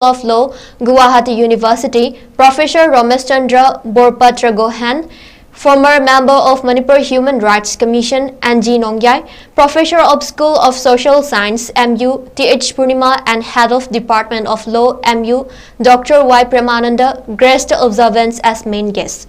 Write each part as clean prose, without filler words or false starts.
of Law, Guwahati University, Professor Rameshchandra Borpatra-Gohain, former member of Manipur Human Rights Commission, Angie Nongyai, Professor of School of Social Science, MU, T.H. Purnima, and Head of Department of Law, MU, Dr. Y. Premananda, graced the observance as main guests.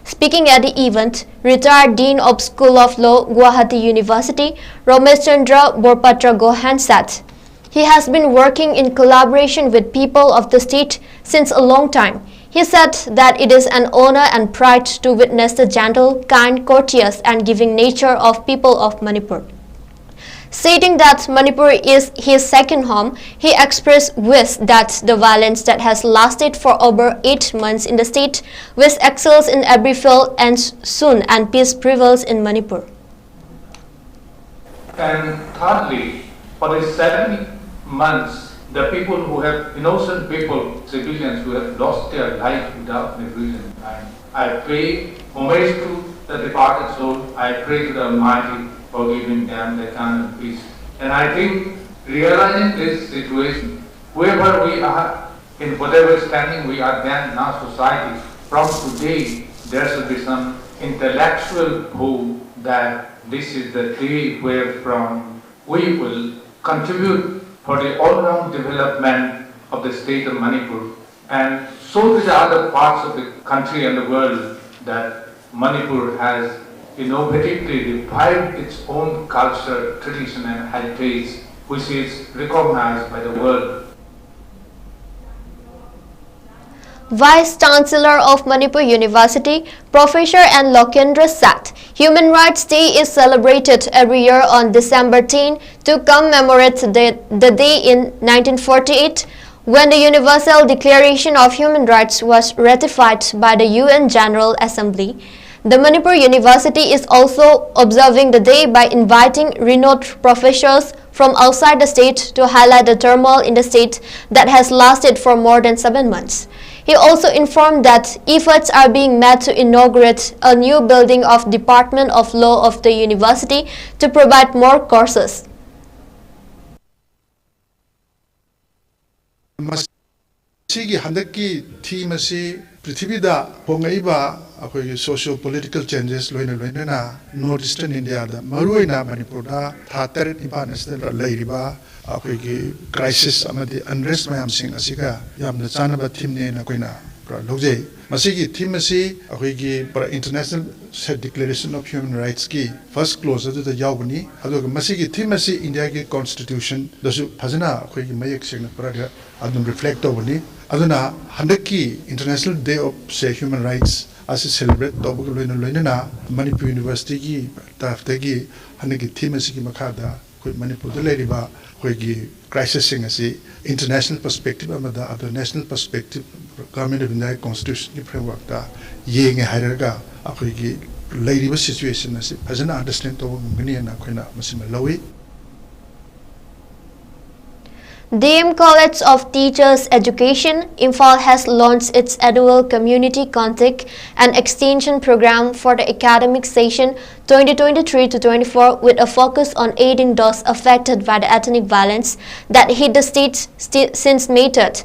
Speaking at the event, retired Dean of School of Law, Guwahati University, Rameshchandra Borpatra-Gohain said, he has been working in collaboration with people of the state since a long time. He said that it is an honor and pride to witness the gentle, kind, courteous and giving nature of people of Manipur. Stating that Manipur is his second home, he expressed wish that the violence that has lasted for over 8 months in the state, which excels in every field, ends soon and peace prevails in Manipur. And thirdly, for the 7 months, the people who have, innocent people, civilians who have lost their life without any reason, I pay homage to the departed soul. I pray to the Almighty for giving them the eternal peace. And I think realizing this situation, wherever we are, in whatever standing we are then in our society, from today there should be some intellectual hope that this is the day wherefrom we will contribute for the all-round development of the state of Manipur, and so to the other parts of the country and the world, that Manipur has innovatively revived its own culture, tradition and heritage, which is recognized by the world. Vice Chancellor of Manipur University, Professor N. Lokendra said, Human Rights Day is celebrated every year on December 10 to commemorate the day in 1948 when the Universal Declaration of Human Rights was ratified by the UN General Assembly. The Manipur University is also observing the day by inviting renowned professors from outside the state to highlight the turmoil in the state that has lasted for more than 7 months. He also informed that efforts are being made to inaugurate a new building of Department of Law of the university to provide more courses. Prithibida hongaiba akoi socio political changes loina northeastern India da maruina Manipur da thatar international lairiba akoi crisis amadi unrest mayam sing asika yamna chanaba theme ne na koina logje masigi theme asi akoi international declaration of human rights ki first clause adu da yawbani adu masigi theme asi India ki constitution dasu phajana akoi mayek sing na adum reflect obani aduna handaki International Day of Human Rights as celebrate topic loina Manipur University ki tafta handaki theme asi ki makada koi Manipur da leriba koi gi crisis sing asi international perspective amada other national perspective government of India constitution ki framework da yenge hairaga akoi gi leriba situation asi phajana understand to ngani na koina masima lawi. DM College of Teachers Education, Imphal has launched its annual Community Contact and Extension Program for the academic session 2023-24 with a focus on aiding those affected by the ethnic violence that hit the state since May 3rd.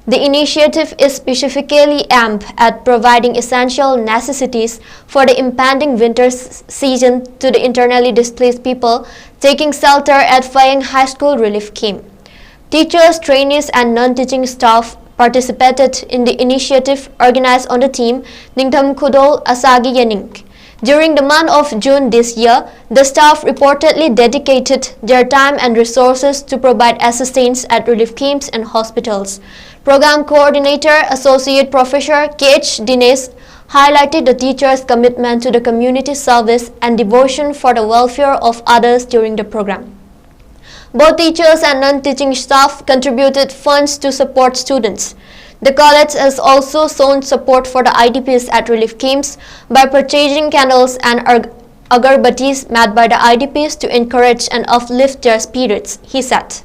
The initiative is specifically aimed at providing essential necessities for the impending winter season to the internally displaced people taking shelter at Phayang High School Relief Camp. Teachers, trainees and non-teaching staff participated in the initiative organized on the theme Ningtham Khudol Asagi Yaning. During the month of June this year, the staff reportedly dedicated their time and resources to provide assistance at relief camps and hospitals. Program Coordinator, Associate Professor 𝐾𝐄𝐃 highlighted the teachers' commitment to the community service and devotion for the welfare of others during the program. Both teachers and non-teaching staff contributed funds to support students. The college has also shown support for the IDPs at relief camps by purchasing candles and agarbattis made by the IDPs to encourage and uplift their spirits, he said.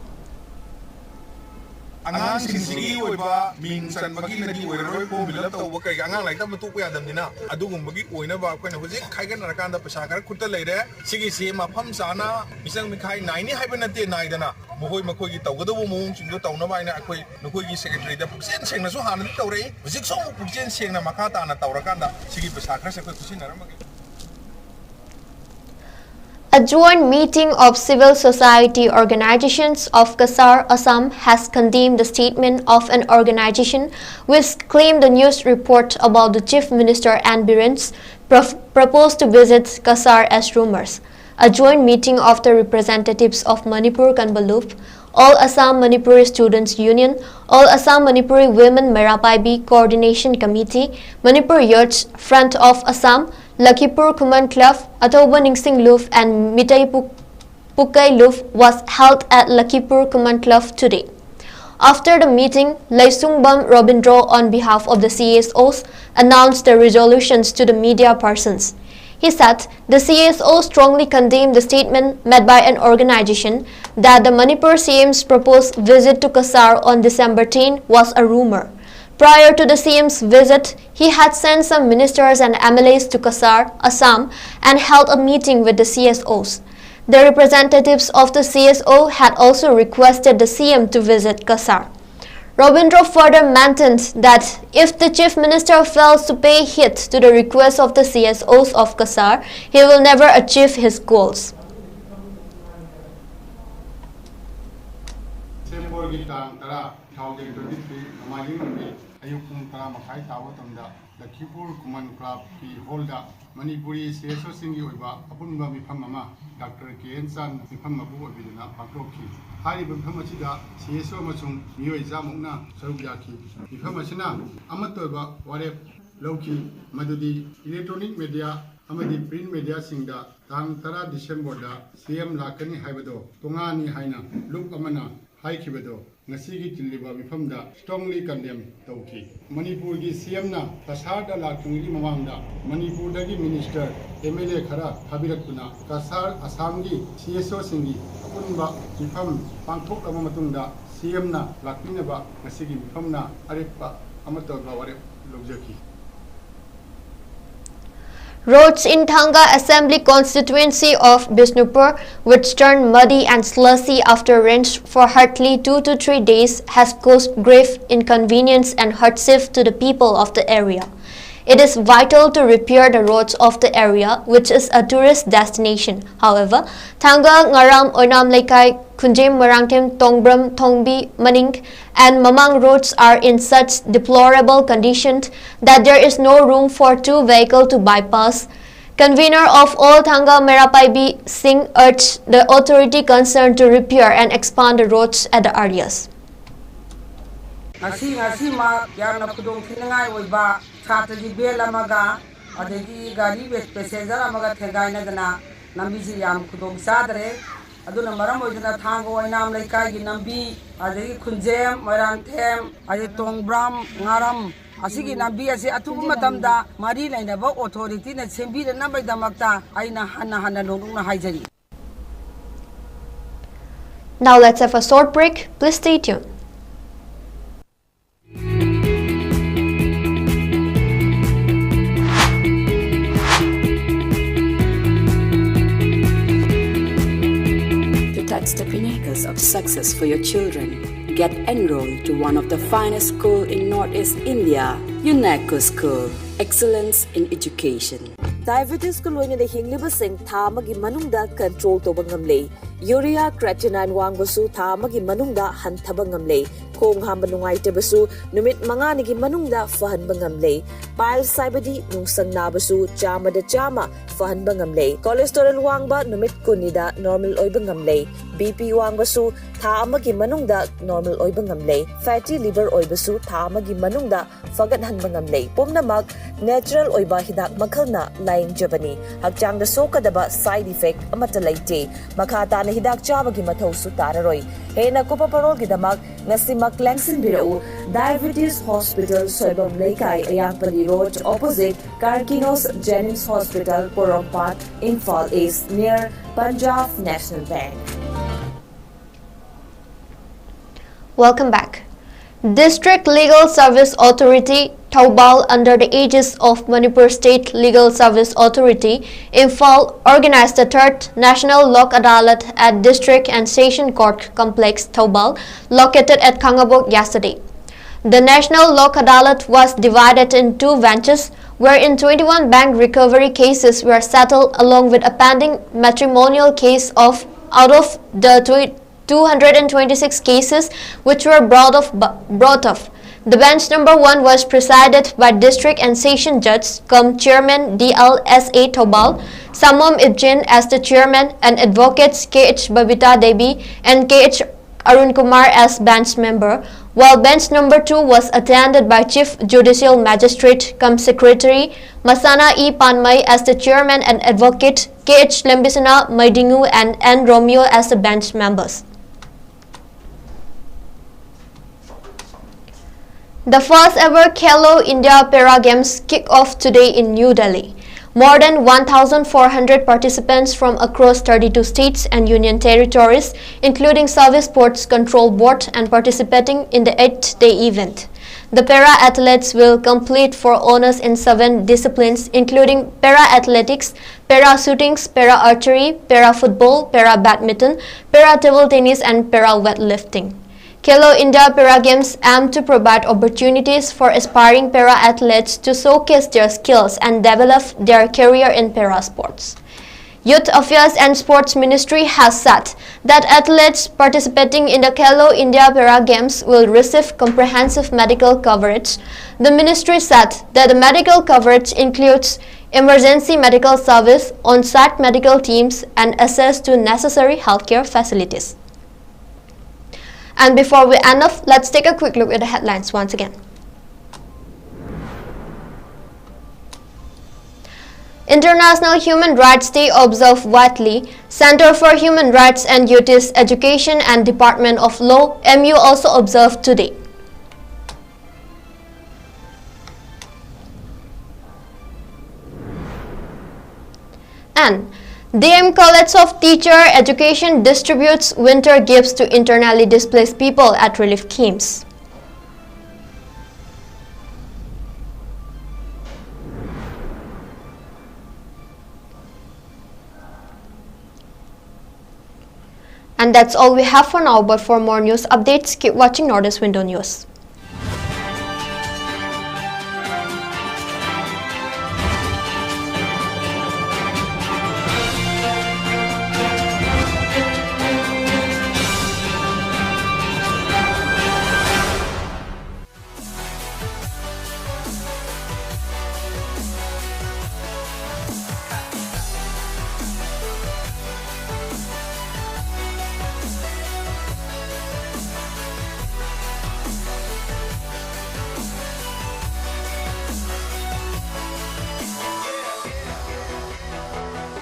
angang sinsigi oiba min san magi nadi oiroi ko bilap to wakai angang lai tam tu ya damnina adugum bagi oina ba ko na hojik khaigan rakan da pasa kar khutta leire sigi se mafam sana misang mikhai naini haibana te naidana mohoi makoi gi tawgadabu mung singdo tawna baina akoi nokoi gi secretary da puksen sengna so hanan tawrei hojik so puksen sengna makha ta na tawrakanda sigi pasa kar se ko kusinara A joint meeting of civil society organizations of 𝐶𝐲, Assam has condemned the statement of an organization which claimed the news report about the Chief Minister and Birens proposed to visit 𝐶𝐲 as rumors. A joint meeting of the representatives of Manipur Kanbaluf, All Assam Manipuri Students Union, All Assam Manipuri Women Merapai Coordination Committee, Manipur Youth Front of Assam, Lakhipur Kuman Club, Atoba Ningsing Luf and Mitai Pukai Luf was held at Lakhipur Kuman Club today. After the meeting, Laisungbam Robindro on behalf of the CSOs announced the resolutions to the media persons. He said the CSO strongly condemned the statement made by an organization that the Manipur CM's proposed visit to 𝐶𝐲 on December 10 was a rumor. Prior to the CM's visit, he had sent some ministers and MLAs to 𝐶𝐲, Assam, and held a meeting with the CSOs. The representatives of the CSO had also requested the CM to visit 𝐶𝐲. Robindro further maintained that if the Chief Minister fails to pay heed to the request of the CSOs of 𝐶𝐲, he will never achieve his goals. Ayuk tara makai tawa tamda Lakhipur Kuman Club ki holda Manipuri CSO singi oiba apunba mifam ama Dr. 𝐶𝐸𝐯 mifam abu obiduna pakroki hari mifam achida CSO amachung miyoi jamukna saruk yaki mifam achina amatoiba warep lauki madudi electronic media amadi print media singda tang tara December da CM lakani haibado tongani haina look amana haikibado ngasigi tilliba mifamda strongly condemn tauki Manipur gi CM na kasarda laktungi mamangda Manipur dagi minister MLA khara habirakuna 𝐶𝐲 Assam gi CSO singi apunba mifam pangthok ama matungda CM na lakminaba ngasigi mifamna arepa amatoba ware logjaki. Roads in Tanga Assembly constituency of Bishnupur, which turned muddy and slushy after rains for hardly 2 to 3 days, has caused grave inconvenience and hardship to the people of the area. It is vital to repair the roads of the area, which is a tourist destination. However, Tanga, Ngaram, Oinam Laikai, Kunjem, Marangtem, Tongbram, Tongbi, Maning, and Mamang roads are in such deplorable condition that there is no room for 2 vehicles to bypass. Convener of All Tanga Merapai Singh urged the authority concerned to repair and expand the roads at the areas. Saturday bell amaga adegi gari passenger amaga thegaina dana nambi si yam khudong sadre aduna maram oidana thango oinam laikai gi nambi adegi khunjem marangthem adi tongbram ngaram asigi nambi ase atubu matamda mari lainaba authority na sembi na nabai damakta aina hana nongna haijari. Now let's have a short break. Please stay tuned. The pinnacles of success for your children. Get enrolled to one of the finest schools in Northeast India, UNESCO School. Excellence in Education. Diabetes ko loina de hingliba sing thama gi manungda control to bangamle. Urea creatinine wangbasu thama gi manungda hanthaba ngamle. Khong hamba nungaite basu numit mangani gi manungda fahan bangamle. Pile saibadi nungsang nabasu chama da chama fahan bangamle. Cholesterol wangba numit kunida normal oy bangamle. BP wangbasu thama gi manungda normal oy bangamle. Fatty liver oy basu thama gi manungda fagat han bangamle. Pumnamak natural oiba hidak makhalna laing jabani hakchang da sokadaba side effect amata laite makata na hidak chaba gi mathau su tararoi hena kopa parol gi damak ngasimak langsin birau Diabetes Hospital Soibam Laikai Ayangpali Road opposite Karkinos Jennings Hospital Porompat Imphal East near Punjab National Bank. Welcome back. District Legal Service Authority Thoubal under the aegis of Manipur State Legal Service Authority Imphal organized the 3rd National LoAdalat at District and Session Court Complex Thoubal located at Kangabok yesterday. The National LoAdalat was divided in 2 benches wherein 21 bank recovery cases were settled along with a pending matrimonial case out of the 226 cases which were brought off. The bench number 1 was presided by District and Session Judge cum Chairman DLSA Thoubal, Samom Ibjin as the Chairman, and Advocates 𝐾𝐄 and 𝐾𝐄 as bench member, while bench number 2 was attended by Chief Judicial Magistrate cum Secretary Masana E. Panmay as the Chairman and Advocate 𝐾𝐄 and N. Romeo as the bench members. The first ever KELO India Para Games kick off today in New Delhi. More than 1,400 participants from across 32 states and union territories, including Service Sports Control Board, and participating in the 8th-day event. The para-athletes will compete for honors in 7 disciplines, including para-athletics, para-shooting, para-archery, para-football, para-badminton, para-table tennis, and para-weightlifting. KELO India Para Games aim to provide opportunities for aspiring para-athletes to showcase their skills and develop their career in para-sports. Youth Affairs and Sports Ministry has said that athletes participating in the KELO India Para Games will receive comprehensive medical coverage. The ministry said that the medical coverage includes emergency medical service, on-site medical teams, and access to necessary healthcare facilities. And before we end off, let's take a quick look at the headlines once again. International Human Rights Day observed widely. Center for Human Rights and Youth Education and Department of Law MU also observed today. And 𝐷𝐈 of Teacher Education distributes winter gifts to internally displaced people at relief camps. And that's all we have for now, but for more news updates, keep watching Northeast Window News.